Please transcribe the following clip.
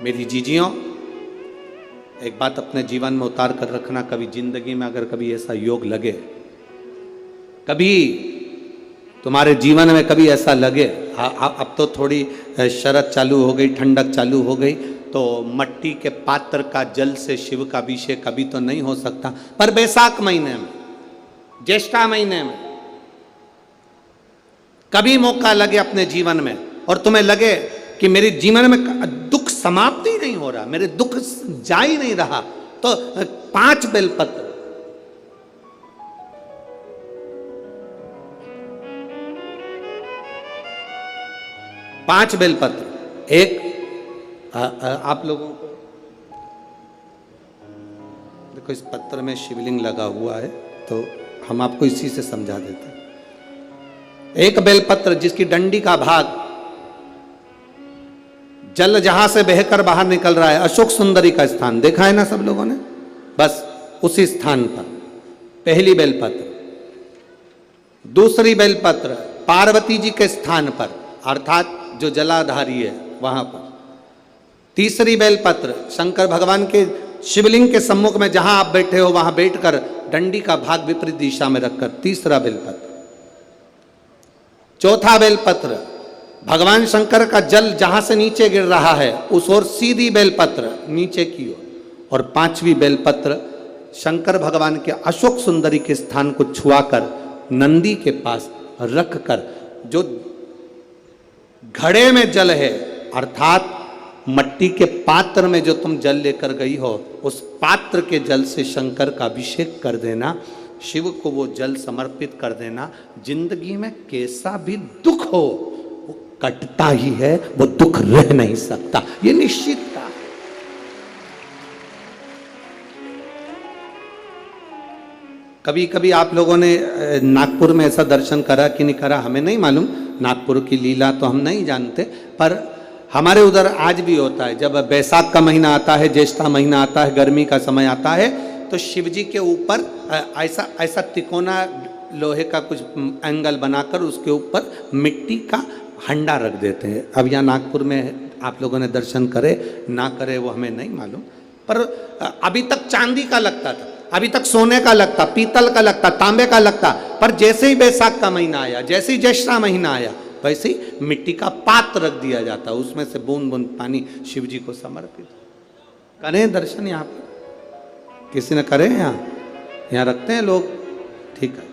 मेरी जीजियों, एक बात अपने जीवन में उतार कर रखना, कभी जिंदगी में अगर कभी ऐसा योग लगे, कभी तुम्हारे जीवन में कभी ऐसा लगे, अब तो थोड़ी शरद चालू हो गई, ठंडक चालू हो गई, तो मट्टी के पात्र का जल से शिव का अभिषेक कभी तो नहीं हो सकता, पर बैसाख महीने में, ज्येष्ठा महीने में कभी मौका लगे अपने जीवन में और तुम्हें लगे कि मेरे जीवन में दुख समाप्त ही नहीं हो रहा, मेरे दुख जा ही नहीं रहा, तो 5 बेलपत्र, पांच बेलपत्र, एक आप लोगों को देखो इस पत्र में शिवलिंग लगा हुआ है, तो हम आपको इसी से समझा देते हैं। एक बेलपत्र जिसकी डंडी का भाग जल जहां से बहकर बाहर निकल रहा है, अशोक सुंदरी का स्थान देखा है ना सब लोगों ने, बस उसी स्थान पर पहली बेलपत्र। दूसरी बेलपत्र पार्वती जी के स्थान पर, अर्थात जो जलाधारी है वहां पर। तीसरी बेलपत्र शंकर भगवान के शिवलिंग के सम्मुख में जहां आप बैठे हो वहां बैठकर डंडी का भाग विपरीत दिशा में रखकर, तीसरा बेलपत्र। चौथा बेलपत्र भगवान शंकर का जल जहां से नीचे गिर रहा है उस ओर सीधी बेलपत्र नीचे की ओर। और पांचवी बेलपत्र शंकर भगवान के अशोक सुंदरी के स्थान को छुआकर नंदी के पास रखकर, जो घड़े में जल है अर्थात मट्टी के पात्र में जो तुम जल लेकर गई हो, उस पात्र के जल से शंकर का अभिषेक कर देना, शिव को वो जल समर्पित कर देना। जिंदगी में कैसा भी दुख हो वो कटता ही है, वो दुख रह नहीं सकता, ये निश्चितता है। कभी कभी आप लोगों ने नागपुर में ऐसा दर्शन करा कि नहीं करा हमें नहीं मालूम, नागपुर की लीला तो हम नहीं जानते, पर हमारे उधर आज भी होता है। जब बैसाख का महीना आता है, ज्येष्ठा महीना आता है, गर्मी का समय आता है, तो शिव जी के ऊपर ऐसा ऐसा तिकोना लोहे का कुछ एंगल बनाकर उसके ऊपर मिट्टी का हंडा रख देते हैं। अब यहाँ नागपुर में आप लोगों ने दर्शन करे ना करे वो हमें नहीं मालूम, पर अभी तक चांदी का लगता था, अभी तक सोने का लगता, पीतल का लगता, तांबे का लगता, पर जैसे ही बैसाख का महीना आया, जैसे ही ज्येष्ठा महीना आया, वैसे ही मिट्टी का पात्र रख दिया जाता, उसमें से बूंद बूंद पानी शिव जी को समर्पित। करें दर्शन यहाँ पर, किसी ने करे यहाँ रखते हैं लोग, ठीक है।